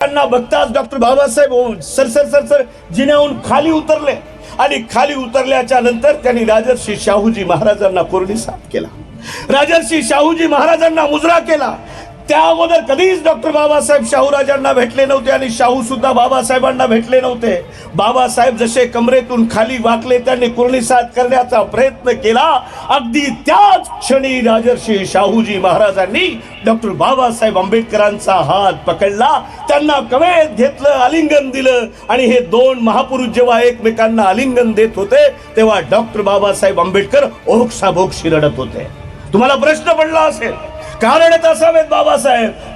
त्यांना बघताच doctor Babasaheb sir जिन्याहून खाली उतरले आणि खाली उतरल्याच्या नंतर त्यांनी राजर्षी शाहूजी महाराजांना कोरडी साथ केला, राजर्षी शाहूजी महाराजांना मुजरा केला। त्या अगोदर कधीच डॉक्टर बाबासाहेब शाहूराजांना भेटले नव्हते आणि शाहू सुद्धा बाबासाहेबांना भेटले नव्हते। बाबासाहेब जसे कमरेतून खाली वाकले त्यांनी कोरडी साथ करण्याचा प्रयत्न केला। अगदी त्याच क्षणी राजर्षी शाहूजी महाराजांनी डॉक्टर बाबासाहेब आंबेडकरांचा हात पकडला, त्यांना कवेत घेतलं, आलिंगन दिलं आणि हे दोन महापुरुष जेव्हा एकमेकांना आलिंगन देत होते तेव्हा डॉक्टर बाबासाहेब आंबेडकर ओक्साबोक्शी रडत होते। तुम्हाला प्रश्न पडला असेल का रडत असावेत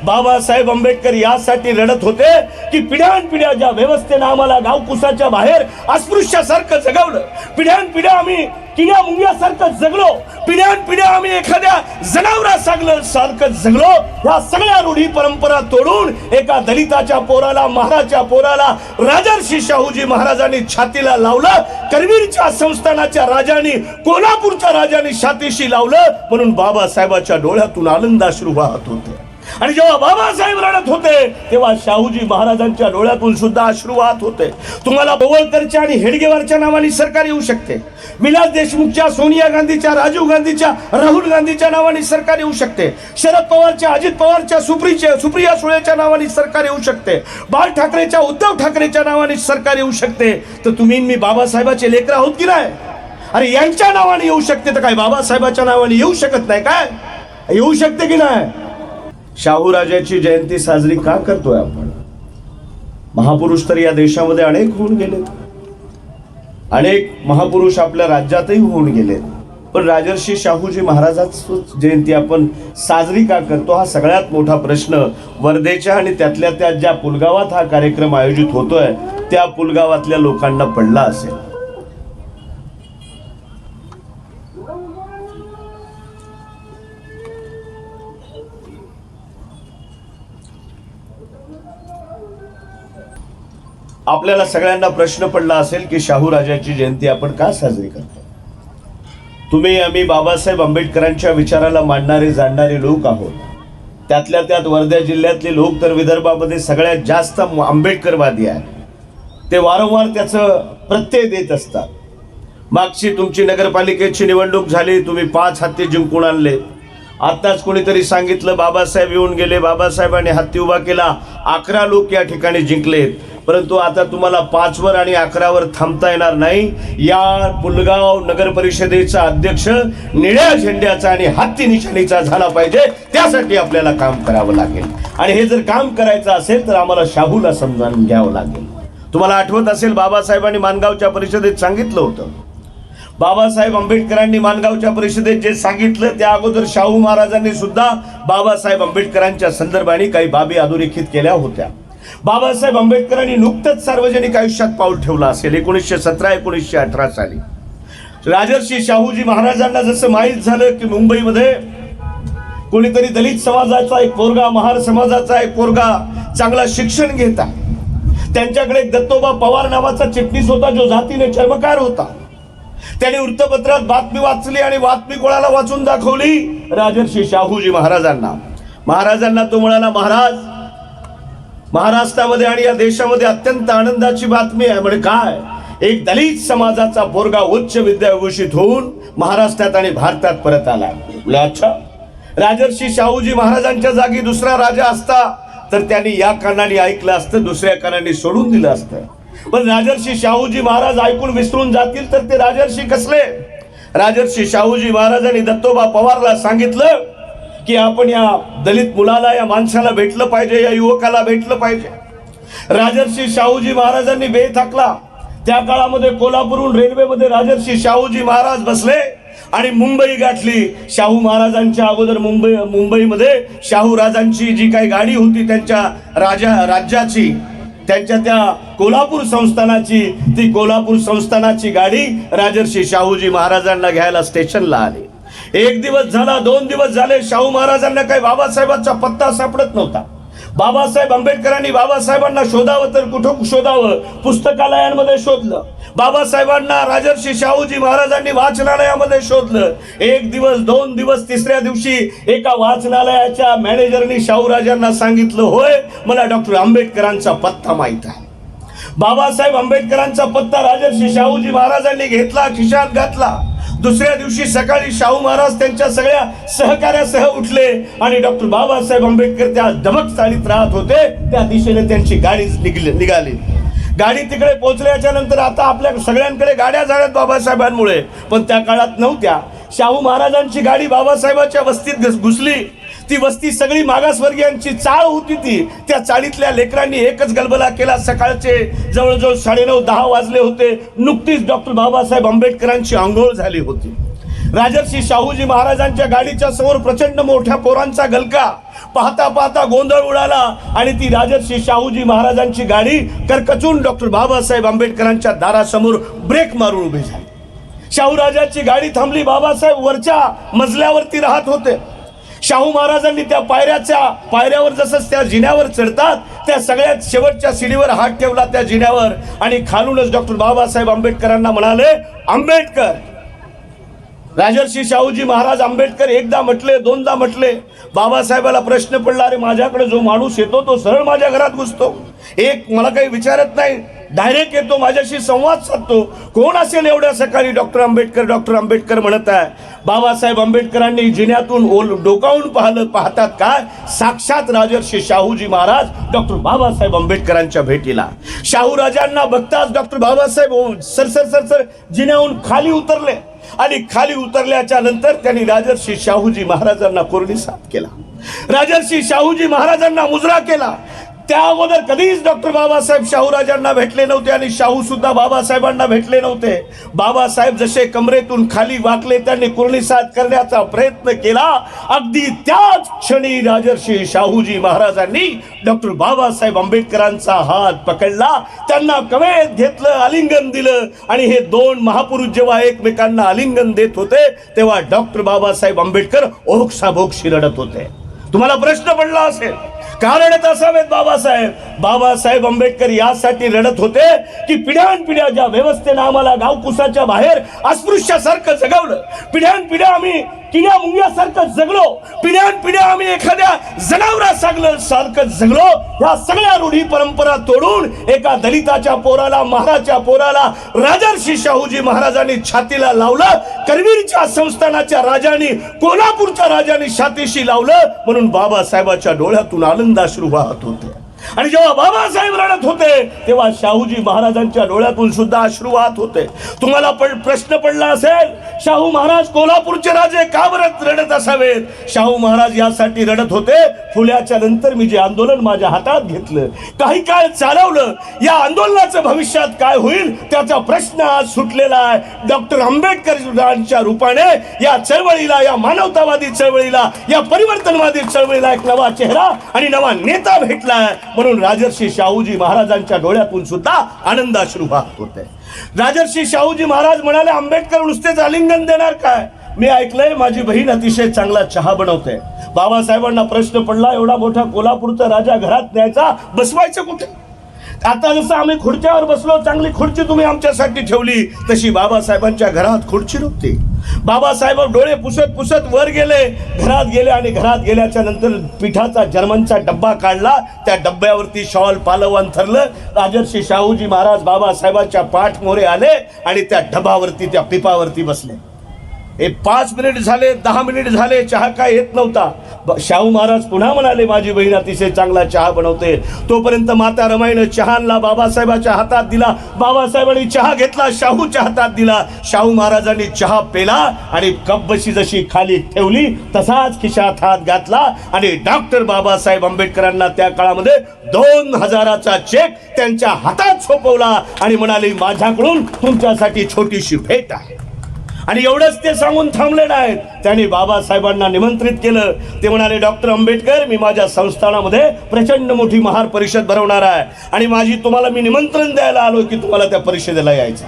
बाबासाहेब आंबेडकर यासाठी रडत होते की पिढ्यानपिढ्या ज्या व्यवस्थेने आम्हाला गावकुसाच्या बाहेर अस्पृश्यासारखं जगवलं, पिढ्यानपिढ्या आम्ही किड्या मुंग्यासारखं जगलो, पिढ्यानपिढ्या आम्ही एखाद्या जनावरासारखं जगलो, या सगळ्या रूढी परंपरा तोडून एका दलिताच्या पोराला, महाराच्या पोराला राजर्षी शाहूजी महाराजांनी छातीला लावलं। करवीरच्या संस्थानाच्या राजांनी, कोल्हापूरच्या राजांनी छातीशी लावलं, म्हणून बाबासाहेबाच्या डोळ्यातून आनंदाश्रू वाहत होते। आणि जेव्हा बाबासाहेब रडत होते तेव्हा शाहूजी महाराजांच्या डोळ्यातून सुद्धा अश्रू वाहत होते। तुम्हाला पवळकरच्या आणि हेडगेवारच्या नावाने सरकार येऊ शकते, विलास देशमुखच्या, सोनिया गांधीच्या, राजीव गांधीच्या, राहुल गांधीच्या नावाने सरकार येऊ शकते, शरद पवारच्या, अजित पवारच्या, सुप्रिया सुळेच्या नावाने सरकार येऊ शकते, बाळ ठाकरेच्या, उद्धव ठाकरेच्या नावाने सरकार येऊ शकते। तर तुम्ही मी बाबासाहेबाचे लेकर आहोत की नाही? अरे यांच्या नावाने येऊ शकते तर काय बाबासाहेबाच्या नावाने येऊ शकत नाही काय? येऊ शकते की नाही? शाहूराजाची जयंती साजरी का करतोय आपण? महापुरुष तर या देशामध्ये अनेक होऊन गेलेत, अनेक महापुरुष आपल्या राज्यातही होऊन गेलेत, पण राजर्षी शाहूजी महाराजांची जयंती आपण साजरी का करतो हा सगळ्यात मोठा प्रश्न वर्धेच्या आणि त्यातल्या त्या ज्या पुलगावात हा कार्यक्रम आयोजित होतोय त्या पुलगावातल्या लोकांना पडला असेल। आपल्याला सगळ्यांना प्रश्न पडला असेल की शाहू राजाची जयंती आपण का साजरी करतो? तुम्ही आम्ही बाबासाहेब आंबेडकरांच्या विचाराला मानणारे जाणणारे लोक आहोत, त्यातल्या त्यात वर्धा जिल्ह्यातले लोक तर विदर्भामध्ये सगळ्यात जास्त आंबेडकरवादी आहेत। ते वारंवार त्याचं प्रत्यय देत असतात। मागची तुमची नगरपालिकेची निवडणूक झाली, तुम्ही 5 हत्ती जिंकून आणले। आताच कोणीतरी सांगितलं बाबासाहेब येऊन गेले, बाबासाहेबांनी हत्ती उभा केला, 11 लोक या ठिकाणी जिंकलेत। परंतु आता तुम्हाला 5 वर आणि 11 वर थांबता येणार नाही। या पुलगाव नगर परिषदेचा अध्यक्ष निळ्या झेंड्याचा आणि हत्ती निशाणीचा झाला पाहिजे, त्यासाठी आपल्याला काम करावं लागेल। आणि हे जर काम करायचं असेल तर आम्हाला शाहूला समजावून घ्यावं लागेल। तुम्हाला आठवत असेल बाबासाहेबांनी माणगावच्या परिषदेत सांगितलं होतं, बाबासाहेब आंबेडकरांनी माणगावच्या परिषदेत जे सांगितलं त्या अगोदर शाहू महाराजांनी सुद्धा बाबासाहेब आंबेडकरांच्या संदर्भाने काही बाबी अधोरेखित केल्या होत्या। बाबासाहेब आंबेडकरांनी नुकतंच सार्वजनिक आयुष्यात पाऊल ठेवलं असेल 1917-1918 साली। राजर्षी शाहूजी महाराजांना जसं माहीत झालं की मुंबईमध्ये कोणीतरी दलित समाजाचा एक पोरगा, महार समाजाचा एक पोरगा चांगला शिक्षण घेता, त्यांच्याकडे एक दत्तोबा पवार नावाचा चिटणीस होता जो जातीने चर्मकार होता। त्याने वृत्तपत्रात बातमी वाचली आणि बातमी कोणाला वाचून दाखवली? राजर्षी शाहूजी महाराजांना। महाराजांना तो म्हणाला, महाराज, महाराष्ट्रामध्ये आणि या देशामध्ये अत्यंत आनंदाची बातमी आहे। म्हणजे काय? एक दलित समाजाचा पोरगा उच्च विद्याभूषित होऊन महाराष्ट्रात आणि भारतात परत आला। अच्छा, राजर्षी शाहूजी महाराजांच्या जागी दुसरा राजा असता तर त्यांनी या कानाने ऐकलं असतं, दुसऱ्या कानाने सोडून दिलं असतं। पण राजर्षी शाहूजी महाराज ऐकून विसरून जातील तर ते राजर्षी कसले? राजर्षी शाहूजी महाराजांनी दत्तोबा पवारला सांगितलं की आपण या दलित मुलाला, या माणसाला भेटलं पाहिजे, या युवकाला भेटलं पाहिजे। राजर्षी शाहूजी महाराजांनी बेत आखला। त्या काळामध्ये कोल्हापूरहून रेल्वेमध्ये राजर्षी शाहूजी महाराज बसले आणि मुंबई गाठली। शाहू महाराजांच्या अगोदर मुंबईमध्ये शाहू राजांची जी काही गाडी होती त्यांच्या राज्याची, त्यांच्या त्या कोल्हापूर संस्थानाची, ती कोल्हापूर संस्थानाची गाडी राजर्षी शाहूजी महाराजांना घ्यायला स्टेशनला आली। 1 दिवस झाला, 2 दिवस झाले, शाहू महाराजांना काही बाबासाहेबांचा पत्ता सापडत नव्हता। बाबासाहेब आंबेडकरांनी बाबासाहेबांना शोधावं तर कुठं शोधावं, पुस्तकालयांमध्ये शोधलं. बाबासाहेबांना राजर्षी शाहूजी महाराजांनी वाचनालयामध्ये शोधलं. एक दिवस, 2 दिवस, तिसऱ्या दिवशी एका वाचनालयाच्या मॅनेजरनी शाहूराजांना सांगितलं, होय मला डॉक्टर आंबेडकरांचा पत्ता माहित आहे. बाबासाहेब आंबेडकरांचा पत्ता राजर्षी शाहूजी महाराजांनी घेतला, खिशात घातला. दुसऱ्या दिवशी सकाळी शाहू महाराज त्यांच्या सगळ्या सहकार्यासह उठले आणि डॉक्टर बाबासाहेब आंबेडकर त्या धमक चालीत राहत होते त्या दिशेने त्यांची गाडी निघाली. गाडी तिकडे पोहोचल्याच्या नंतर आता आपल्या सगळ्यांकडे गाड्या झाल्यात बाबासाहेबांमुळे, पण त्या काळात नव्हत्या. शाहू महाराजांची गाडी बाबासाहेबांच्या वस्तीत घुसली. ती वस्ती सगळी मागासवर्गीयांची चाळ होती. त्या चाळीतल्या लेकरांनी एकच गलबला केला. सकाळचे जवळजवळ 9:30-10 वाजले होते. नुकतीच डॉक्टर बाबासाहेब आंबेडकरांची आंघोळ झाली होती. राजर्षी शाहूजी महाराजांच्या गाडीच्या समोर प्रचंड मोठ्या पोरांचा गलका. पाहता पाहता गोंधळ उडाला आणि ती राजर्षी शाहूजी महाराजांची गाडी करकचून डॉक्टर बाबासाहेब आंबेडकरांच्या दारासमोर ब्रेक मारून उभी झाली. शाहूराजांची गाडी थांबली. बाबासाहेब वरच्या मजल्यावरती राहत होते. शाहू महाराजांनी त्या पायऱ्यावर जसं त्या जिन्यावर चढतात त्या सगळ्यात शेवटच्या शिडीवर हात ठेवला त्या जिन्यावर आणि खालूनच डॉक्टर बाबासाहेब आंबेडकरांना म्हणाले, आंबेडकर. राजर्षी शाहूजी महाराज आंबेडकर एकदा म्हटले, दोनदा म्हटले. बाबासाहेबाला प्रश्न पडला, अरे माझ्याकडे जो माणूस येतो तो सरळ माझ्या घरात घुसतो, एक मला काही विचारत नाही, डायरेक्ट येतो, माझ्याशी संवाद साधतो. कोण असेल एवढ्या सकाळी डॉक्टर आंबेडकर म्हणत आहे. बाबासाहेब आंबेडकरांनी जिन्यातून डोकावून पाहतात काय, साक्षात राजर्षी शाहूजी महाराज डॉक्टर बाबासाहेब आंबेडकरांच्या भेटीला. शाहू राजांना बघताच डॉक्टर बाबासाहेब सर जिन्याहून खाली उतरले आणि खाली उतरल्याच्या नंतर त्यांनी राजर्षी शाहूजी महाराजांना कोरडी साथ केला. राजर्षी शाहूजी महाराजांना मुजरा केला. त्या अगोदर कधीच डॉक्टर बाबासाहेब शाहूराजांना भेटले नव्हते आणि शाहू सुद्धा बाबासाहेबांना भेटले नव्हते. बाबासाहेब जसे कमरेतून खाली वाकले त्यांनी कुर्णिसाद करण्याचा प्रयत्न केला. अगदी त्याच क्षणी राजर्षी शाहूजी महाराजांनी डॉक्टर बाबासाहेब आंबेडकरांचा हात पकडला, त्यांना कवेत घेतलं, आलिंगन दिलं आणि हे 2 महापुरुष जेव्हा एकमेकांना आलिंगन देत होते तेव्हा डॉक्टर बाबासाहेब आंबेडकर ओक्साबोक्शी रडत होते. तुम्हाला प्रश्न पडला असेल, का रडत असावेत बाबासाहेब आंबेडकर यासाठी रडत होते की पिढ्यानपिढ्या ज्या व्यवस्थेनं आम्हाला गावकुसाच्या बाहेर अस्पृश्यासारखं जगवलं, पिढ्यानपिढ्या आम्ही किड्या मुंग्यासारखं जगलो, पिढ्यानपिढ्या आम्ही एखाद्या जनावरासारखं जगलो, या सगळ्या रूढी परंपरा तोडून एका दलिताच्या पोराला, महाराच्या पोराला राजर्षी शाहूजी महाराजांनी छातीला लावलं. करवीरच्या संस्थानाच्या राजांनी, कोल्हापूरच्या राजांनी छातीशी लावलं. म्हणून बाबासाहेबाच्या डोळ्यातून आनंदाश्रू वाहत होते. आणि जेव्हा बाबासाहेब रडत होते तेव्हा शाहूजी महाराजांच्या डोळ्यातून सुद्धा अश्रू वाहत होते. तुम्हाला प्रश्न पडला असेल, शाहू महाराज कोल्हापूरचे राजे का बरं रडत असावेत? शाहू महाराज यासाठी रडत होते, फुल्याच्या नंतर मी जे आंदोलन माझ्या हातात घेतलं, काही काळ चालवलं, या आंदोलनाचं भविष्यात काय होईल त्याचा प्रश्न आज सुटलेला आहे. डॉक्टर आंबेडकरांच्या रूपाने या चळवळीला, या मानवतावादी चळवळीला, या परिवर्तनवादी चळवळीला एक नवा चेहरा आणि नवा नेता भेटला. म्हणून राजर्षी शाहूजी महाराजांच्या डोळ्यातून सुद्धा आनंदाश्रू वाहत होते. राजर्षी शाहूजी महाराज म्हणाले, आंबेडकर नुसतेच आलिंगन देणार काय? मी ऐकलंय माझी बहीण अतिशय चांगला चहा बनवते. बाबासाहेबांना प्रश्न पडला, एवढा मोठा कोल्हापूरचा राजा घरात न्यायचा, बसवायचं कुठे? आता जसं आम्ही खुर्च्यावर बसलो, चांगली खुर्ची तुम्ही आमच्यासाठी ठेवली, तशी बाबासाहेबांच्या घरात खुर्ची नव्हती. बाबासाहेब डोळे पुसत वर गेले, घरात गेले आणि घरात गेल्याच्या नंतर पिठाचा जर्मनचा डब्बा काढला. त्या डब्यावरती शॉल पालव अंथरलं. राजर्षी शाहूजी महाराज बाबासाहेबांच्या पाठ मोरे आले आणि त्या डब्यावरती, त्या पिपावरती बसले. 5 मिनिट झाले, 10 मिनिट झाले, चहा काय येत नव्हता. शाहू महाराज पुन्हा म्हणाले, माझी बहीण अतिशय चांगला चहा बनवते. तोपर्यंत माता रमाईनं चहा आणला, बाबासाहेबाच्या हातात दिला. बाबासाहेबांनी चहा घेतला, शाहूच्या हातात दिला. शाहू महाराजांनी चहा पेला आणि कप बशी जशी खाली ठेवली तसाच खिशात हात घातला आणि डॉक्टर बाबासाहेब आंबेडकरांना त्या काळामध्ये 2000चा चेक त्यांच्या हातात सोपवला आणि म्हणाले, माझ्याकडून तुमच्यासाठी छोटीशी भेट आहे. आणि एवढंच ते सांगून थांबले नाहीत, त्यांनी बाबासाहेबांना निमंत्रित केलं. ते म्हणाले, डॉक्टर आंबेडकर, मी माझ्या संस्थानामध्ये प्रचंड मोठी महार परिषद भरवणार आहे आणि मी तुम्हाला निमंत्रण द्यायला आलो की तुम्हाला त्या परिषदेला यायचं.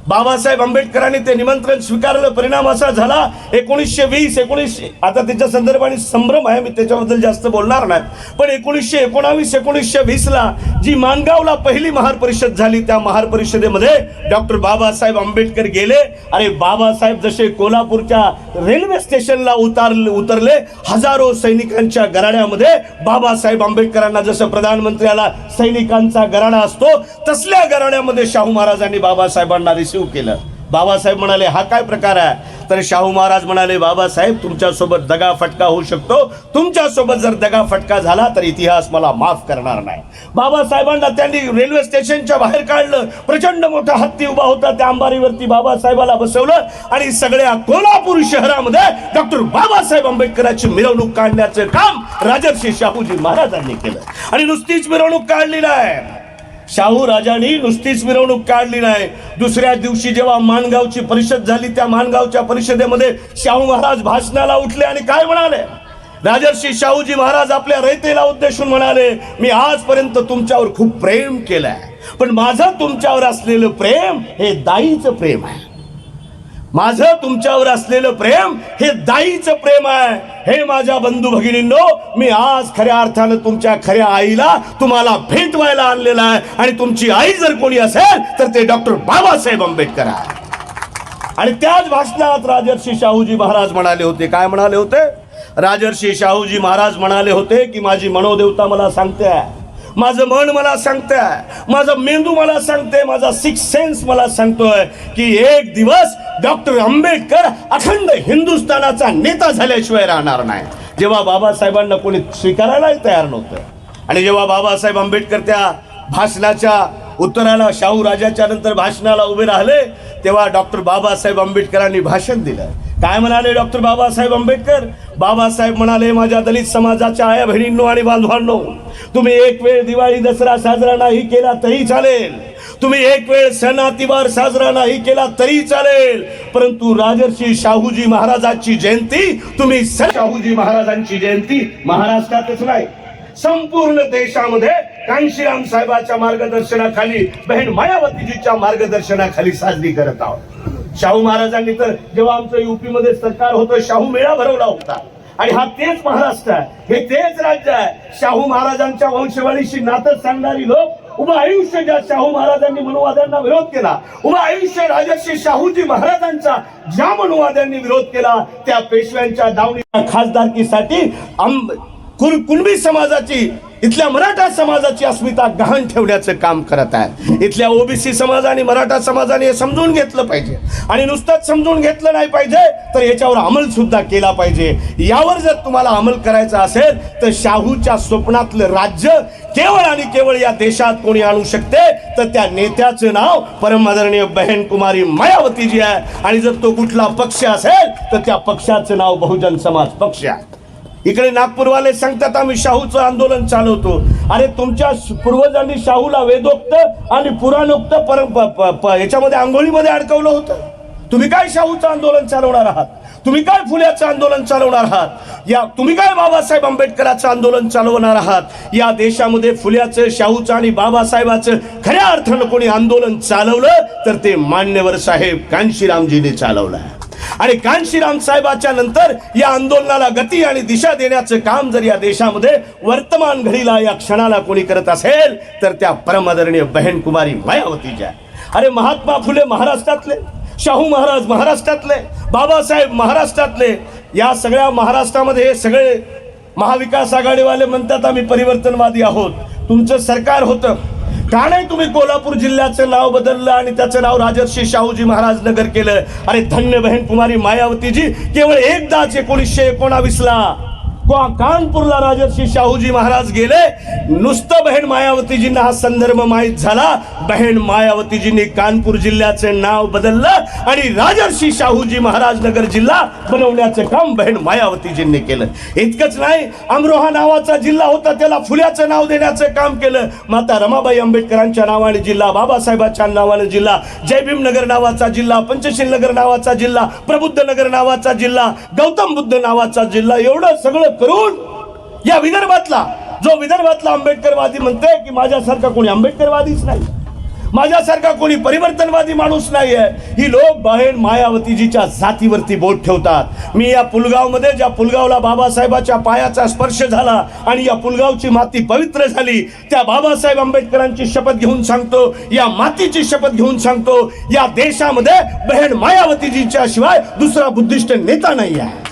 बाबासाहेब आंबेडकरांनी ते निमंत्रण स्वीकारलं. परिणाम असा झाला 1920 आता त्याच्या संदर्भाने संभ्रम आहे, मी त्याच्याबद्दल जास्त बोलणार नाही. पण 1919 जी माणगावला पहिली महार परिषद झाली, त्या महार परिषदेमध्ये डॉक्टर बाबासाहेब आंबेडकर गेले. आणि बाबासाहेब जसे कोल्हापूरच्या रेल्वे स्टेशनला उतरले, हजारो सैनिकांच्या गराड्यामध्ये बाबासाहेब आंबेडकरांना जसं प्रधानमंत्र्याला सैनिकांचा गराडा असतो तसल्या गराड्यामध्ये शाहू महाराजांनी बाबासाहेबांना रिसीव्ह केलं. बाबासाहेब म्हणाले हा काय प्रकार आहे? तर शाहू महाराज म्हणाले बाबासाहेब तुमच्यासोबत दगा फटका होऊ शकतो, तुमच्यासोबत जर दगा फटका झाला तर इतिहास मला माफ करणार नाही. बाबासाहेबांना त्यांनी रेल्वे स्टेशनच्या बाहेर काढलं. प्रचंड मोठा हत्ती उभा होता, त्या अंबारीवरती बाबासाहेबाला बसवलं आणि सगळ्या कोल्हापूर शहरामध्ये डॉक्टर बाबासाहेब आंबेडकरांची मिरवणूक काढण्याचं काम राजर्षी शाहूजी महाराजांनी केलं. आणि नुसतीच मिरवणूक काढली नाही, शाहू राजांनी नुसतीच मिरवणूक काढली नाही. दुसऱ्या दिवशी जेव्हा माणगावची परिषद झाली, त्या माणगावच्या परिषदेमध्ये शाहू महाराज भाषणाला उठले आणि काय म्हणाले? राजर्षी शाहूजी महाराज आपल्या रयतेला उद्देशून म्हणाले, मी आजपर्यंत तुमच्यावर खूप प्रेम केलंय, पण माझं तुमच्यावर असलेलं प्रेम हे दाईचं प्रेम आहे. माझं तुमच्यावर असलेलं प्रेम हे दाईचं प्रेम आहे. हे माझ्या बंधू भगिनींनो, मी आज खऱ्या अर्थानं तुमच्या खऱ्या आईला तुम्हाला भेटवायला आणलेला आहे. आणि तुमची आई जर कोणी असेल तर ते डॉक्टर बाबासाहेब आंबेडकर आहे. आणि त्याच भाषणात राजर्षी शाहूजी महाराज म्हणाले होते, काय म्हणाले होते? राजर्षी शाहूजी महाराज म्हणाले होते की माझी मनोदेवता मला सांगते, माझं मन मला सांगतंय, माझा मेंदू मला सांगते, माझा सिक्स सेन्स मला सांगतोय की एक दिवस डॉक्टर आंबेडकर अखंड हिंदुस्थानाचा नेता झाल्याशिवाय राहणार नाही. जेव्हा बाबासाहेबांना कोणी स्वीकारायलाही तयार नव्हतं आणि जेव्हा बाबासाहेब आंबेडकर त्या भाषणाच्या उत्तराला शाहू राजाच्या नंतर भाषणाला उभे राहिले, तेव्हा डॉक्टर बाबासाहेब आंबेडकरांनी भाषण दिलं. काय म्हणाले डॉक्टर बाबासाहेब आंबेडकर? बाबासाहेब म्हणाले, माझ्या दलित समाजाच्या आया बहिणींनो आणि बांधवांनो, तुम्ही एक वेळ दिवाळी दसरा साजरा नाही केला तरी चालेल, तुम्ही एक वेळ सणातिवार साजरा नाही केला तरी चालेल, परंतु राजर्षी शाहूजी महाराजांची जयंती तुम्ही शाहूजी महाराजांची जयंती महाराष्ट्रातच नाही संपूर्ण देशामध्ये कांशीराम साहेबांच्या मार्गदर्शनाखाली, बहीण मायावतीजीच्या मार्गदर्शनाखाली साजरी करत आहोत. शाहू महाराजांनी तर जेव्हा आमचं युपी मध्ये सरकार होतं, शाहू मेळा भरवला होता. आणि हा तेच महाराष्ट्र आहे, हे तेच राज्य आहे. शाहू महाराजांच्या वंशवाळीशी नातं सांगणारी लोक उभं आयुष्य ज्या शाहू महाराजांनी मनुवाद्यांना विरोध केला, उभं आयुष्य राजर्षी शाहूजी महाराजांचा ज्या मनुवाद्यांनी विरोध केला, त्या पेशव्यांच्या दावणीच्या खासदारकीसाठी कुणबी समाजाची, इथल्या मराठा समाजाची अस्मिता गहाण ठेवण्याचं काम करत आहे. इथल्या ओबीसी समाज आणि मराठा समाजाने हे समजून घेतलं पाहिजे. आणि नुसतंच समजून घेतलं नाही पाहिजे, तर याच्यावर अंमल सुद्धा केला पाहिजे. यावर जर तुम्हाला अंमल करायचा असेल तर शाहूच्या स्वप्नातलं राज्य केवळ आणि केवळ या देशात कोणी आणू शकते, तर त्या नेत्याचं नाव परम आदरणीय बहन कुमारी मायावतीजी आहे. आणि जर तो कुठला पक्ष असेल तर त्या पक्षाचं नाव बहुजन समाज पक्ष आहे. इकडे नागपूरवाले सांगतात आम्ही शाहूचं आंदोलन चालवतो. अरे तुमच्या पूर्वजांनी शाहूला वेदोक्त आणि पुराणोक्त याच्यामध्ये आंघोळीमध्ये अडकवलं होतं. तुम्ही काय शाहूचं आंदोलन चालवणार आहात? तुम्ही काय फुल्याचं आंदोलन चालवणार आहात? तुम्ही काय बाबासाहेब आंबेडकरांचं आंदोलन चालवणार आहात? या देशामध्ये फुल्याचं, शाहूचं आणि बाबासाहेबाचं खऱ्या अर्थानं कोणी आंदोलन चालवलं तर ते मान्यवर साहेब कांशीरामजीने चालवलं आहे. आणि कांशीराम साहेबाच्या नंतर या आंदोलनाला गती आणि दिशा देण्याचं काम जर या देशामध्ये वर्तमान घडीला, या क्षणाला कोणी करत असेल तर त्या परमादरणीय बहन कुमारी मायावतीच्या. अरे महात्मा फुले महाराष्ट्रातले, शाहू महाराज महाराष्ट्रातले, बाबासाहेब महाराष्ट्रातले. या सगळ्या महाराष्ट्रामध्ये हे सगळे महाविकास आघाडीवाले म्हणतात आम्ही परिवर्तनवादी आहोत. तुमचं सरकार होतं, का नाही तुम्ही कोल्हापूर जिल्ह्याचं नाव बदललं आणि त्याचं नाव राजर्षी शाहूजी महाराज नगर केलं? अरे धन्य बहन कुमारी मायावतीजी केवळ एकदाच 1919ला कानपूरला राजर्षी शाहूजी महाराज गेले. नुसतं बहन मायावतीजींना हा संदर्भ माहीत झाला, बहन मायावतीजींनी कानपूर जिल्ह्याचं नाव बदललं आणि राजर्षी शाहूजी महाराज नगर जिल्हा बनवण्याचं काम बहन मायावतीजींनी केलं. इतकंच नाही, अमरोहा नावाचा जिल्हा होता त्याला फुल्याचं नाव देण्याचं काम केलं. माता रमाबाई आंबेडकरांच्या नावाने जिल्हा, बाबासाहेबांच्या नावाने जिल्हा, जयभीम नगर नावाचा जिल्हा, पंचशील नगर नावाचा जिल्हा, प्रबुद्ध नगर नावाचा जिल्हा, गौतम बुद्ध नावाचा जिल्हा, एवढं सगळं करून या विदर्भातला, जो विदर्भातला आंबेडकरवादी म्हणते की माझ्यासारखा कोणी आंबेडकरवादीच नाही, माझ्यासारखा कोणी परिवर्तनवादी माणूस नाही आहे. ही लोक बहीण मायावतीजीच्या जातीवरती बोट ठेवतात. मी या पुलगावमध्ये, ज्या पुलगावला बाबासाहेबाच्या पायाचा स्पर्श झाला आणि या पुलगावची माती पवित्र झाली, त्या बाबासाहेब आंबेडकरांची शपथ घेऊन सांगतो, या मातीची शपथ घेऊन सांगतो, या देशामध्ये बहीण मायावतीजीच्या शिवाय दुसरा बुद्धिस्ट नेता नाही आहे.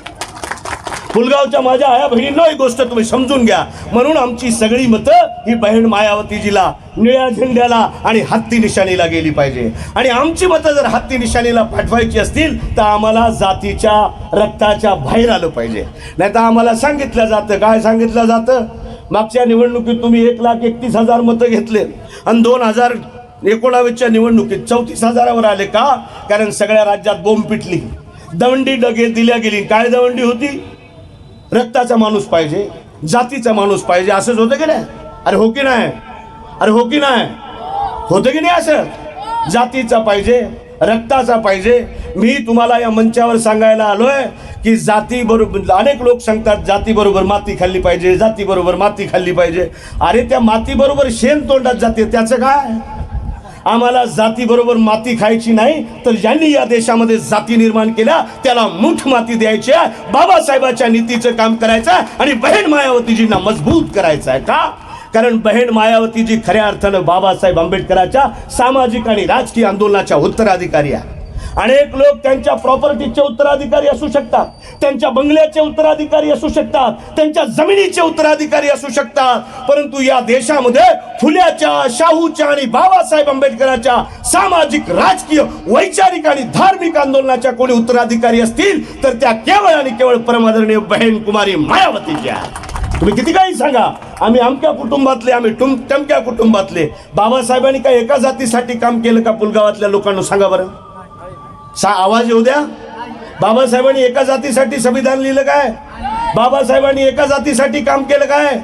पुलगावच्या माझ्या आया बहिणींनो, ही गोष्ट तुम्ही समजून घ्या. म्हणून आमची सगळी मतं ही बहीण मायावतीजीला, निळ्या झेंड्याला आणि हत्ती निशाणीला गेली पाहिजे. आणि आमची मतं जर हत्ती निशाणीला पाठवायची असतील तर आम्हाला जातीच्या रक्ताच्या बाहेर आलं पाहिजे. नाही तर आम्हाला सांगितलं जातं, काय सांगितलं जातं, मागच्या निवडणुकीत तुम्ही 1,31,000 मतं घेतले आणि 2019च्या निवडणुकीत 34,000वर आले. का? कारण सगळ्या राज्यात बोंब पिटली, दवंडी दिल्या गेली. काय दवंडी होती? रक्ताचा माणूस पाहिजे, जातीचा माणूस पाहिजे. असंच होतं की नाही? अरे हो की नाही? अरे हो की नाही? होतं की नाही? असं जातीचा पाहिजे, रक्ताचा पाहिजे. मी तुम्हाला या मंचावर सांगायला आलोय की जाती बरोबर, अनेक लोक सांगतात जाती बरोबर माती खाल्ली पाहिजे, जाती बरोबर माती खाल्ली पाहिजे. अरे त्या माती बरोबर शेण तोंडात जाते, त्याचं काय? आम्हाला जाती बरोबर माती खायची नाही, तर ज्यांनी या देशामध्ये जाती निर्माण केल्या त्याला मुठ माती द्यायची आहे. बाबासाहेबाच्या नीतीचं काम करायचं आहे आणि बहीण मायावतीजींना मजबूत करायचं आहे. का? कारण बहीण मायावतीजी खऱ्या अर्थानं बाबासाहेब आंबेडकरांच्या सामाजिक आणि राजकीय आंदोलनाच्या उत्तराधिकारी आहे. अनेक लोक त्यांच्या प्रॉपर्टीचे उत्तराधिकारी असू शकतात, त्यांच्या बंगल्याचे उत्तराधिकारी असू शकतात, त्यांच्या जमिनीचे उत्तराधिकारी असू शकतात, परंतु या देशामध्ये फुल्याच्या, शाहूच्या आणि बाबासाहेब आंबेडकरांच्या सामाजिक, राजकीय, वैचारिक आणि धार्मिक आंदोलनाच्या कोणी उत्तराधिकारी असतील तर त्या केवळ आणि केवळ परमादरणीय बहीण कुमारी मायावतीजी आहे. तुम्ही किती काही सांगा, आम्ही अमक्या कुटुंबातले, आम्ही टमक्या कुटुंबातले. बाबासाहेबांनी काय एका जातीसाठी काम केलं का? पुलगावातल्या लोकांना सांगा बरं, आवाज येऊ द्या. बाबासाहेबांनी एका जातीसाठी संविधान लिहिलं काय? बाबासाहेबांनी एका जातीसाठी काम केलं काय?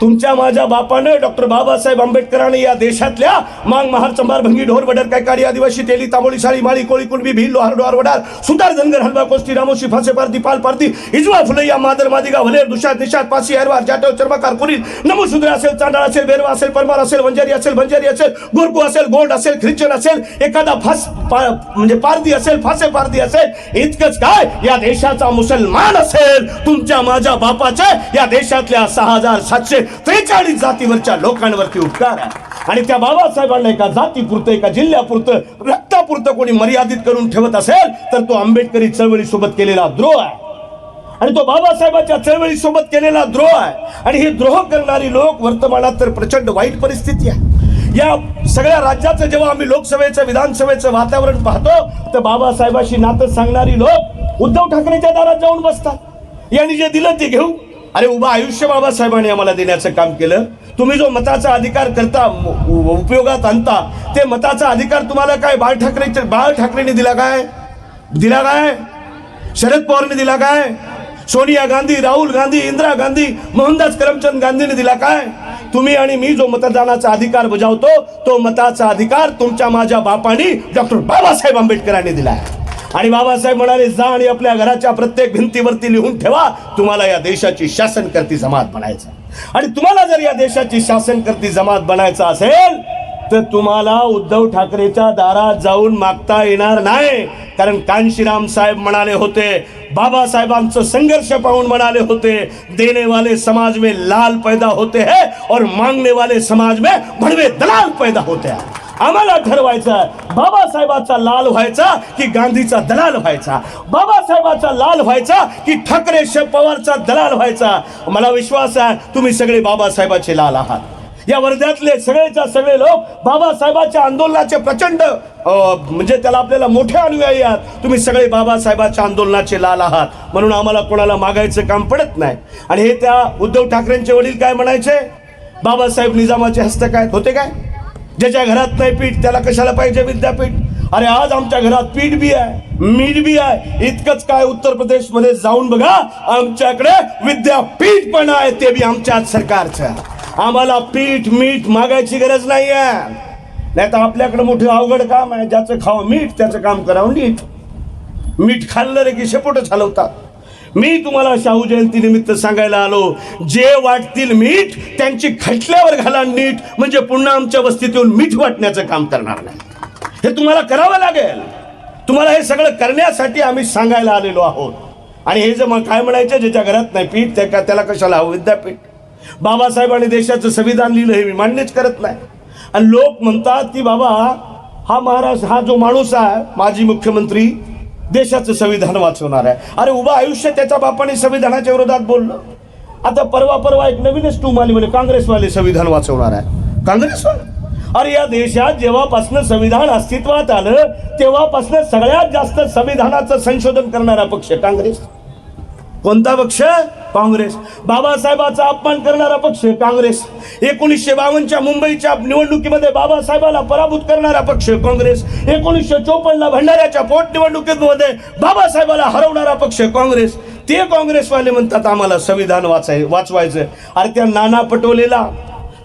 तुमच्या माझ्या बापानं, डॉक्टर बाबासाहेब आंबेडकरांनी या देशातल्या मांग, महार, चंबार, भंगी, ढोर, बडर, कैकाडी, आदिवासी, तेली, तांबोळी, साळी, माळी, कोळी, कुणबी, भील, लोहार, डोहार, वडार, सुतार, धनगर, हलवा, कोष्टी, रामोशी, फासे, पारधी, पाल, पारधी, इजवा, फुलैया, मादर, मादिगा, भलेर, दुशात, निशात, पासी, हरवार, जाटव, चर्मकार, कुरील, नमोशूद्र असेल, चांडाळ असेल, बेरवा असेल, परमार असेल, वंजारी असेल, बंजारी असेल, गोरकू असेल, गोंड असेल, ख्रिश्चन असेल, एखादा म्हणजे पारधी असेल, फासे पारधी असेल, इतकंच काय, या देशाचा मुसलमान असेल, तुमच्या माझ्या बापाचे या देशातल्या 6,743 जातीवरच्या लोकांवरती उपकार आहे. आणि त्या बाबासाहेबांना एका जातीपुरतं, एका जिल्ह्यापुरतं, रक्तापुरतं कोणी मर्यादित करून ठेवत असेल तर तो आंबेडकरी चळवळीसोबत केलेला द्रोह आहे. आणि तो बाबासाहेबांच्या चळवळीसोबत केलेला द्रोह आहे. आणि हे द्रोह करणारी लोक वर्तमानात तर प्रचंड वाईट परिस्थिती आहे. या सगळ्या राज्याचं जेव्हा आम्ही लोकसभेचं, विधानसभेचं वातावरण पाहतो तर बाबासाहेबांशी नातं सांगणारी लोक उद्धव ठाकरेच्या दारात जाऊन बसतात. यांनी जे दिलं ते घेऊ. अरे उभं आयुष्य बाबासाहेबांनी आम्हाला देण्याचं काम केलं. तुम्ही जो मताचा अधिकार करता, उपयोगात आणता, ते मताचा अधिकार तुम्हाला काय बाळ ठाकरेंनी दिला काय? दिला काय? शरद पवारने दिला काय? सोनिया गांधी, राहुल गांधी, इंदिरा गांधी, मोहनदास करमचंद गांधीने दिला काय? तुम्ही आणि मी जो मतदानाचा अधिकार बजावतो तो मताचा अधिकार तुमच्या माझ्या बापांनी, डॉक्टर बाबासाहेब आंबेडकरांनी दिला आहे. आणि बाबासाहेब म्हणाले, जा आणि आपल्या घराच्या प्रत्येक भिंतीवरती लिहून ठेवा, तुम्हाला या देशाची शासनकर्ती जमात बनायचं. आणि तुम्हाला जर या देशाची शासनकर्ती जमात बनायचं असेल तर तुम्हाला उद्धव ठाकरेच्या दारात जाऊन मागता येणार नाही. कारण कांशीराम साहेब म्हणाले होते, बाबासाहेबांचं संघर्ष पाहून म्हणाले होते, देने वाले समाज में लाल पैदा होते हैं और मांगने वाले समाज में भड़वे दलाल पैदा होते हैं. आम्हाला ठरवायचं बाबासाहेबाचा लाल व्हायचा की गांधीचा दलाल व्हायचा, बाबासाहेबाचा लाल व्हायचा की ठाकरे पवारचा दलाल व्हायचा. मला विश्वास आहे तुम्ही सगळे बाबासाहेबाचे लाल आहात. या वर्ध्यातले सगळेच्या सगळे लोक बाबासाहेबाच्या आंदोलनाचे प्रचंड म्हणजे त्याला आपल्याला मोठे अनुयायी आहात. तुम्ही सगळे बाबासाहेबाच्या आंदोलनाचे लाल आहात. म्हणून आम्हाला कोणाला मागायचं काम पडत नाही. आणि हे त्या उद्धव ठाकरेंचे वडील काय म्हणायचे, बाबासाहेब निजामाचे हस्तक आहेत. होते काय? ज्याच्या घरात नाही पीठ त्याला कशाला पाहिजे विद्यापीठ? अरे आज आमच्या घरात पीठ बी आहे, मीठ बी आहे. इतकंच काय, उत्तर प्रदेश मध्ये जाऊन बघा, आमच्याकडे विद्यापीठ पण आहे, ते बी आमच्याच सरकारचं. आम्हाला पीठ मीठ मागायची गरज नाही आहे. नाही तर आपल्याकडे मोठं अवघड काम आहे, ज्याचं खावं मीठ त्याचं काम करावं नीट. मीठ खाल्लं रे की शेपूटच हलवतात. मी तुम्हाला शाहू जयंती निमित्त सांगायला आलो, जे वाटतील मीठ त्यांची खटल्यावर घाला नीट, म्हणजे पुन्हा आमच्या वस्तीत येऊन मीठ वाटण्याचं काम करणार नाही. हे तुम्हाला करावं लागेल. तुम्हाला हे सगळं करण्यासाठी आम्ही सांगायला आलेलो आहोत. आणि हे जे मग काय म्हणायचं, ज्याच्या घरात नाही पीठ त्याला कशाला हवं विद्यापीठ. बाबासाहेबांनी देशाचं संविधान लिहिलं हे मी मान्यच करत नाही. आणि लोक म्हणतात की बाबा हा जो माणूस आहे माजी मुख्यमंत्री देशाचं संविधान वाचवणार आहे. अरे उभा आयुष्य त्याच्या बापाने संविधानाच्या विरोधात बोललं. आता परवा एक नवीनच टूम आली, म्हणजे काँग्रेसवाले संविधान वाचवणार आहे. काँग्रेसवाले, अरे या देशात जेव्हापासून संविधान अस्तित्वात आलं तेव्हापासून सगळ्यात जास्त संविधानाचं संशोधन करणारा पक्ष काँग्रेस. कोणता पक्ष? काँग्रेस. बाबासाहेबाचा अपमान करणारा पक्ष काँग्रेस. 1952च्या मुंबईच्या निवडणुकीमध्ये बाबासाहेबाला पराभूत करणारा पक्ष काँग्रेस. 1954ला भंडाऱ्याच्या पोटनिवडणुकीमध्ये बाबासाहेबाला हरवणारा पक्ष काँग्रेस. ते काँग्रेसवाले म्हणतात आम्हाला संविधान वाचवायचं. अरे त्या नाना पटोलेला,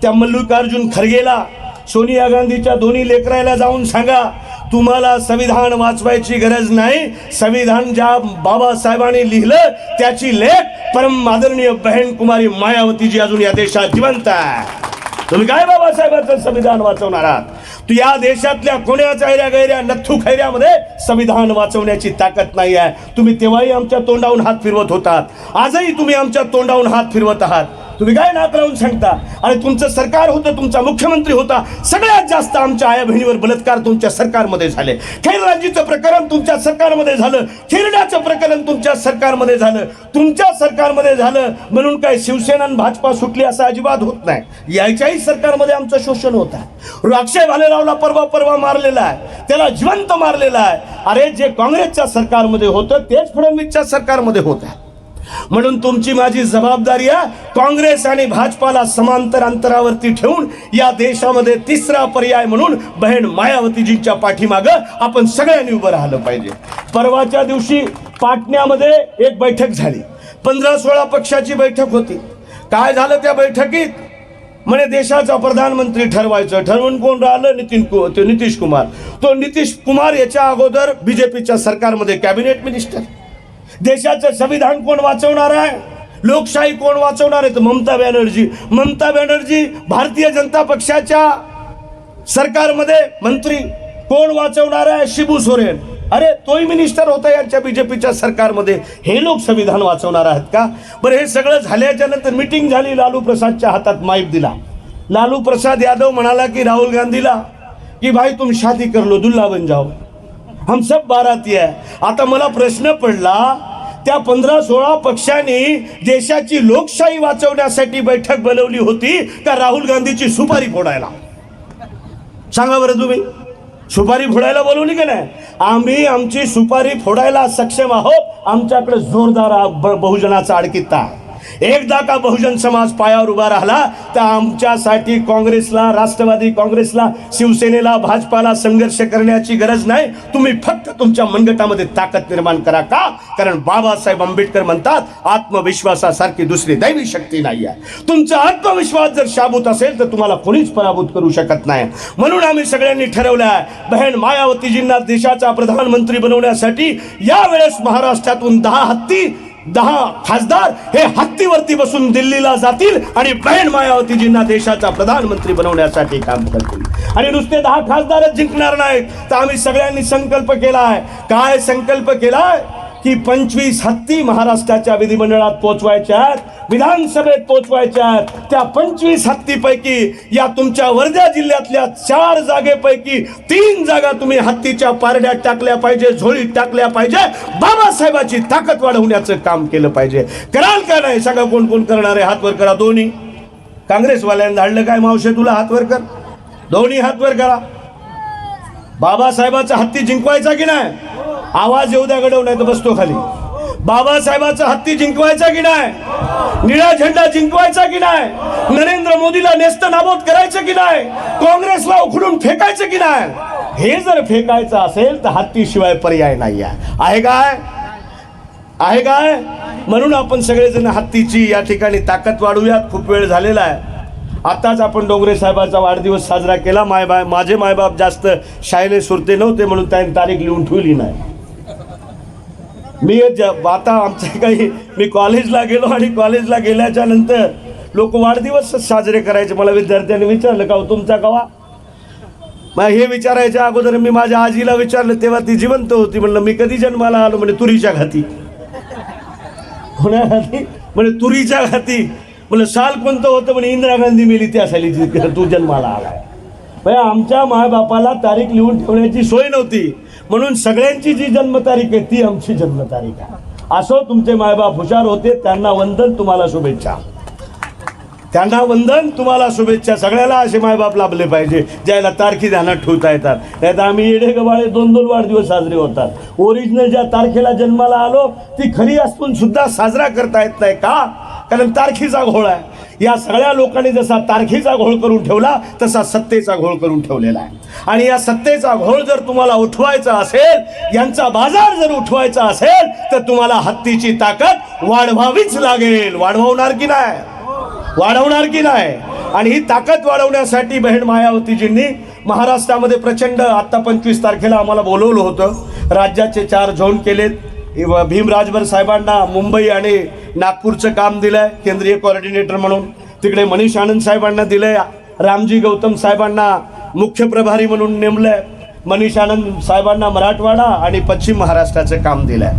त्या मल्लिकार्जुन खरगेला, सोनिया गांधीच्या दोन्ही लेकरायला जाऊन सांगा तुम्हाला संविधान वाचवायची गरज नाही. संविधान ज्या बाबासाहेबांनी लिहिलं त्याची लेख परम आदरणीय बहन कुमारी मायावतीजी अजून या देशात जिवंत आहे. तुम्ही काय बाबासाहेबांचं संविधान वाचवणार आहात? तू या देशातल्या कोण्याच्या गैऱ्या नथू खैऱ्यामध्ये संविधान वाचवण्याची ताकद नाही आहे. तुम्ही तेव्हाही आमच्या तोंडावून हात फिरवत होतात, आजही तुम्ही आमच्या तोंडावून हात फिरवत आहात. तुम्ही काय नाक लावून सांगता? आणि तुमचं सरकार होतं, तुमचा मुख्यमंत्री होता, सगळ्यात जास्त आमच्या आया बहिणीवर बलात्कार तुमच्या सरकारमध्ये झाले. खैरराजीचं प्रकरण तुमच्या सरकारमध्ये झालं, खिरड्याचं प्रकरण तुमच्या सरकारमध्ये झालं, तुमच्या सरकारमध्ये झालं. म्हणून काय शिवसेना आणि भाजपा सुटली असं अजिबात होत नाही. याच्याही सरकारमध्ये आमचं शोषण होत आहे. अक्षय भालेरावला परवा मारलेला आहे, त्याला जिवंत मारलेला आहे. अरे जे काँग्रेसच्या सरकारमध्ये होतं तेच फडणवीसच्या सरकारमध्ये होत आहे. म्हणून तुमची माझी जबाबदारी आहे काँग्रेस आणि भाजपाला समांतर अंतरावरती ठेवून या देशामध्ये तिसरा पर्याय म्हणून बहन मायावतीजींच्या पाठीमागं आपण सगळ्यांनी उभं राहिलं पाहिजे. परवाच्या दिवशी पाटण्यामध्ये एक बैठक झाली, 15-16 पक्षाची बैठक होती. काय झालं त्या बैठकीत? म्हणे देशाचा प्रधानमंत्री ठरवायचं. ठरवून कोण राहिलं? नितीश कुमार. तो नितीश कुमार याच्या अगोदर बीजेपीच्या सरकारमध्ये कॅबिनेट मिनिस्टर. देशाचं संविधान कोण वाचवणार आहे? लोकशाही कोण वाचवणार आहे? तर ममता बॅनर्जी भारतीय जनता पक्षाच्या सरकारमध्ये मंत्री. कोण वाचवणार आहे? शिबू सोरेन. अरे तोही मिनिस्टर होता यांच्या बीजेपीच्या सरकारमध्ये. हे लोक संविधान वाचवणार आहेत का? बरं हे सगळं झाल्याच्या नंतर मीटिंग झाली, लालू प्रसादच्या हातात माईक दिला. लालू प्रसाद यादव म्हणाला की राहुल गांधीला की भाई तुम शादी कर लो, दुल्हा बन जाओ, हम सब बाराती आहे. आता मला प्रश्न पडला, त्या 15-16 पक्षांनी देशाची लोकशाही वाचवण्यासाठी बैठक बोलवली होती का राहुल गांधीची सुपारी फोडायला? सांगा बरं तुम्ही. सुपारी फोडायला बोलवली की नाही? आम्ही आमची सुपारी फोडायला सक्षम आहोत. आमच्याकडे जोरदार बहुजनाचा आडकित्ता आहे. एकदा का बहुजन समाज पायावर उभा राहिला तर आमच्यासाठी काँग्रेसला, राष्ट्रवादी काँग्रेसला, शिवसेनेला, भाजपाला संघर्ष करण्याची गरज नाही. तुम्ही फक्त तुमच्या मनगटामध्ये ताकद निर्माण करा. का? कारण बाबासाहेब आंबेडकर म्हणतात आत्मविश्वासासारखी दुसरी दैवी शक्ती नाही आहे. तुमचा आत्मविश्वास जर शाबूत असेल तर तुम्हाला कोणीच पराभूत करू शकत नाही. म्हणून आम्ही सगळ्यांनी ठरवलं आहे बहन मायावतीजींना देशाचा प्रधानमंत्री बनवण्यासाठी यावेळेस महाराष्ट्रातून 10 खासदार हे हत्तीवरती बसून दिल्लीला जातील आणि बहन मायावतीजींना देशाचा प्रधानमंत्री बनवण्यासाठी काम करतील. आणि नुसते 10 खासदारच जिंकणार नाहीत, तर आम्ही सगळ्यांनी संकल्प केलाय. काय संकल्प केलाय? की 25 हत्ती महाराष्ट्राच्या विधिमंडळात पोचवायच्या आहेत, विधानसभेत पोचवायच्या आहेत. त्या 25 हत्तीपैकी या तुमच्या वर्धा जिल्ह्यातल्या 4 जागेपैकी 3 जागा तुम्ही हत्तीच्या पारड्यात टाकल्या पाहिजे, झोळीत टाकल्या पाहिजे. बाबासाहेबाची ताकद वाढवण्याचं काम केलं पाहिजे. कराल का नाही? सांगा कोण कोण करणार आहे? हात वर करा. दोन्ही काँग्रेसवाल्यांनी धाडलं काय मावशे तुला? हात वर कर. दोन्ही हात वर करा. बाबासाहेबाचा हत्ती जिंकवायचा की नाही? आवाज येऊ द्या, गडव नाही तर बसतो खाली. बाबासाहेबाचा हत्ती जिंकवायचा की नाही? निळा झेंडा जिंकवायचा की नाही? नरेंद्र मोदीला नेस्त नाबूद करायचं की नाही? काँग्रेसला उखडून फेकायचं की नाही? हे जर फेकायचं असेल तर हत्तीशिवाय पर्याय नाही आहे काय? म्हणून आपण सगळेजण हत्तीची या ठिकाणी ताकद वाढवूयात. खूप वेळ झालेला आहे. आताच आपण डोंगरे साहेबाचा वाढदिवस साजरा केला. माझे मायबाप जास्त शाळेने सुरते नव्हते म्हणून त्यांनी तारीख लिहून ठेवली नाही. मी आता आमच्या काही मी कॉलेजला गेलो आणि कॉलेजला गेल्याच्या नंतर लोक वाढदिवस साजरे करायचे. मला विद्यार्थ्यांनी विचारलं का तुमचा कवा. मग हे विचारायच्या अगोदर मी माझ्या आजीला विचारलं, तेव्हा ती जिवंत होती. म्हणलं मी कधी जन्माला आलो. म्हणजे तुरीच्या घाती. घाती म्हणजे तुरीच्या घाती. म्हणलं साल कोणतं होतं. म्हणजे इंदिरा गांधी मेली त्या साली तू जन्माला आलाय. म्हणजे आमच्या मायबापाला तारीख लिहून ठेवण्याची सोय नव्हती, म्हणून सगळ्यांची जी जन्मतारीख आहे ती आमची जन्मतारीख आहे. असो तुमचे मायबाप हुशार होते, त्यांना वंदन, तुम्हाला शुभेच्छा. त्यांना वंदन, तुम्हाला शुभेच्छा. सगळ्याला असे मायबाप लाभले पाहिजे ज्याला तारखी ध्यानात ठेवता येतात. नाही तर आम्ही येडे गबाळे 2-2 वाढदिवस साजरे होतात. ओरिजिनल ज्या तारखेला जन्माला आलो ती खरी असून सुद्धा साजरा करता येत नाही. का? कारण तारखीचा घोळ आहे. या सगळ्या लोकांनी जसा तारखीचा घोळ करून ठेवला तसा सत्तेचा घोळ करून ठेवलेला आहे. आणि या सत्तेचा घोळ जर तुम्हाला उठवायचा असेल, यांचा बाजार जर उठवायचा असेल, तर तुम्हाला हत्तीची ताकद वाढवावीच लागेल. वाढवणार की नाही? वाढवणार की नाही? आणि ही ताकद वाढवण्यासाठी बहीण मायावतीजींनी महाराष्ट्रामध्ये प्रचंड, आता 25 तारखेला आम्हाला बोलवलं होतं. राज्याचे 4 झोन केलेत. भीम राजभर साहेबांना मुंबई आणि नागपूरचं काम दिलंय केंद्रीय कोऑर्डिनेटर म्हणून. तिकडे मनीष आनंद साहेबांना दिलंय. रामजी गौतम साहेबांना मुख्य प्रभारी म्हणून नेमलंय. मनीष आनंद साहेबांना मराठवाडा आणि पश्चिम महाराष्ट्राचं काम दिलंय.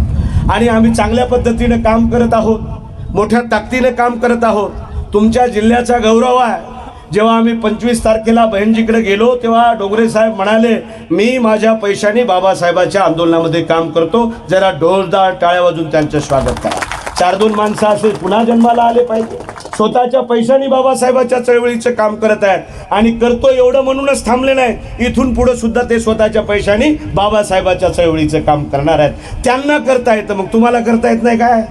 आणि आम्ही चांगल्या पद्धतीने काम करत आहोत, मोठ्या ताकदीने काम करत आहोत. तुमच्या जिल्ह्याचा गौरव आहे. जेव्हा आम्ही 25 तारखेला बहीणजीकडे गेलो तेव्हा डोंगरे साहेब म्हणाले, मी माझ्या पैशाने बाबासाहेबांच्या आंदोलनामध्ये काम करतो. जरा ढोलदार टाळ्या वाजून त्यांचं स्वागत करा. 4-2 माणसं असे पुन्हा जन्माला आले पाहिजे. स्वतःच्या पैशाने बाबासाहेबांच्या चळवळीचं काम करत आहेत आणि करतो एवढं म्हणूनच थांबले नाही. इथून पुढे सुद्धा ते स्वतःच्या पैशाने बाबासाहेबांच्या चळवळीचं काम करणार आहेत. त्यांना करता येतं, मग तुम्हाला करता येत नाही काय?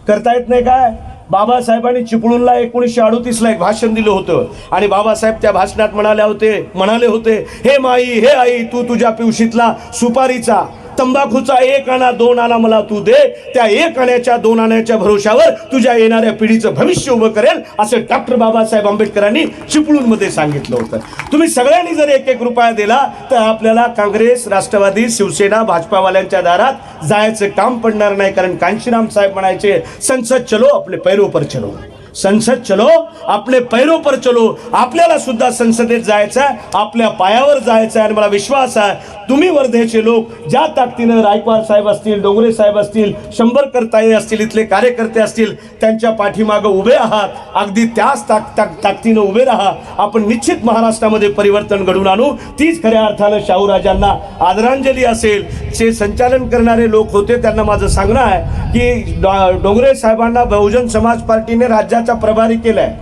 करता येत नाही काय? बाबासाहेबांनी चिपळूणला 1938ला एक भाषण दिलं होतं आणि बाबासाहेब त्या भाषणात म्हणाले होते, हे माई, हे आई, तू तुझ्या पिवशीतला सुपारीचा तंबाखूचा 1 आणा 2 आणा मला तू दे. त्या 1 आण्याच्या 2 आण्याच्या भरोशावर तुझ्या येणाऱ्या पिढीचं भविष्य उभं करेल, असं डॉक्टर बाबासाहेब आंबेडकरांनी चिपळूणमध्ये सांगितलं होतं. तुम्ही सगळ्यांनी जर 1-1 रुपया दिला तर आपल्याला काँग्रेस, राष्ट्रवादी, शिवसेना, भाजपावाल्यांच्या दारात जायचं काम पडणार नाही. कारण कांशीराम साहेब म्हणायचे, संसद चलो अपने पैरों पर चलो. संसद चलो आपले पैरों पर चलो. आपल्याला सुद्धा संसदेत जायचं आहे, आपल्या पायावर जायचं आहे. आणि मला विश्वास आहे तुम्ही वर्धेचे लोक ज्या ताकदीनं रायकवाड साहेब असतील, डोंगरे साहेब असतील, शंभरकर ताई असतील, इथले कार्यकर्ते असतील, त्यांच्या पाठीमागं उभे आहात. अगदी त्याच ताकदीनं उभे राहा. आपण निश्चित महाराष्ट्रामध्ये परिवर्तन घडवून आणू. तीच खऱ्या अर्थानं शाहूराजांना आदरांजली असेल. जे संचालन करणारे लोक होते त्यांना माझं सांगणं आहे की डोंगरे साहेबांना बहुजन समाज पार्टीने राज्याचा प्रभारी केलाय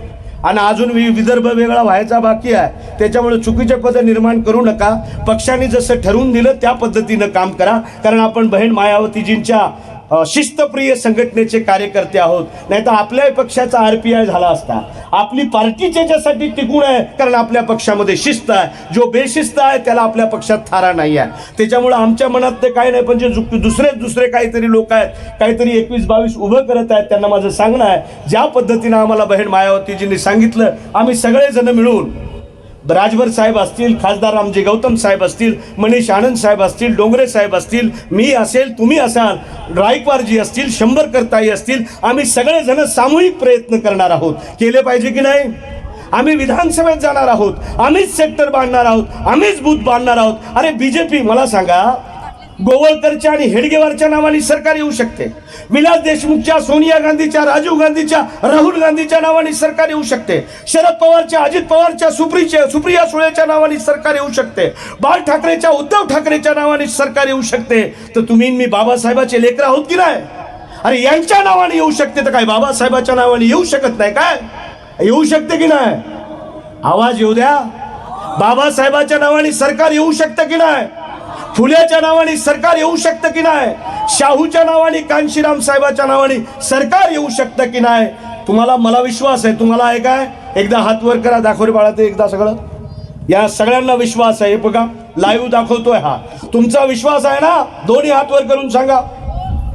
आणि अजून विदर्भ वेगळा व्हायचा बाकी आहे. त्याच्यामुळे चुकीचे पद निर्माण करू नका. पक्षाने जसं ठरवून दिलं त्या पद्धतीनं काम करा. कारण आपण बहीण मायावतीजींच्या शिस्तप्रिय संघटनेचे कार्यकर्ते आहोत. नाही तर आपल्याही पक्षाचा RPI झाला असता. आपली पार्टी ज्याच्यासाठी टिकून आहे कारण आपल्या पक्षामध्ये शिस्त आहे. जो बेशिस्त आहे त्याला आपल्या पक्षात थारा नाही आहे. त्याच्यामुळे आमच्या मनात ते काही नाही, पण जे दुसरे काहीतरी लोक आहेत, काहीतरी 21-22 उभं करत आहेत, त्यांना माझं सांगणं आहे, ज्या पद्धतीनं आम्हाला बहीण मायावतीजींनी सांगितलं, आम्ही सगळेजण मिळून राजभर साहेब असतील, खासदार रामजी गौतम साहेब असतील, मनीष आनंद साहेब असतील, डोंगरे साहेब असतील, मी असेल, तुम्ही असाल, रायकवारजी असतील, शंभरकर ताई असतील, आम्ही सगळेजण सामूहिक प्रयत्न करणार आहोत. केले पाहिजे की नाही? आम्ही विधानसभेत जाणार आहोत, आम्हीच सेक्टर बांधणार आहोत, आम्हीच बूथ बांधणार आहोत. अरे बीजेपी, मला सांगा, गोवळकरच्या आणि हेडगेवारच्या नावाने सरकार येऊ शकते. विलास देशमुखच्या, सोनिया गांधीच्या, राजीव गांधीच्या, राहुल गांधीच्या नावाने सरकार येऊ शकते. शरद पवारच्या, अजित पवारच्या, सुप्रिया सुळेच्या नावाने सरकार येऊ शकते. बाळ ठाकरेच्या, उद्धव ठाकरेच्या नावाने सरकार येऊ शकते. तर तुम्ही मी बाबासाहेबाचे लेकर आहोत की नाही? अरे यांच्या नावाने येऊ शकते तर काय बाबासाहेबाच्या नावाने येऊ शकत नाही काय? येऊ शकते की नाही? आवाज येऊ द्या. बाबासाहेबाच्या नावाने सरकार येऊ शकतं की नाही? फुल्याच्या नावाने सरकार येऊ शकतं की नाही? शाहूच्या नावाने, कांशीराम साहेबाच्या नावाने सरकार येऊ शकतं की नाही? तुम्हाला, मला विश्वास आहे, तुम्हाला आहे काय? एकदा हात वर करा, दाखव रे बाळा ते एकदा सगळं. या सगळ्यांना विश्वास आहे. हे बघा लाईव्ह दाखवतोय हा. तुमचा विश्वास आहे ना? दोन्ही हात वर करून सांगा,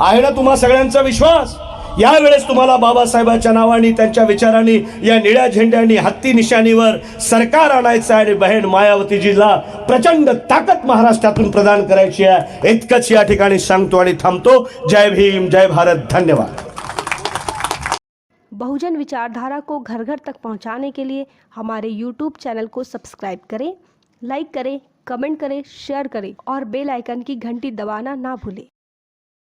आहे ना तुम्हा सगळ्यांचा विश्वास यावेळेस तुम्हाला बाबासाहेबांच्या नावाने, त्यांच्या विचारांनी, या निळ्या झेंड्यानी, हत्ती निशाणीवर सरकार आणायचं आहे आणि बहीण मायावतीजीला प्रचंड ताकद महाराष्ट्रातून प्रदान करायची आहे. इतकंच या ठिकाणी सांगतो आणि थांबतो. जय भीम, जय भारत, धन्यवाद. बहुजन विचारधारा को घर घर तक पहुंचाने के लिए हमारे YouTube चैनल को सब्सक्राइब करें, लाइक करें, कमेंट करें, शेयर करें और बेल आइकन की घंटी दबाना ना भूलें.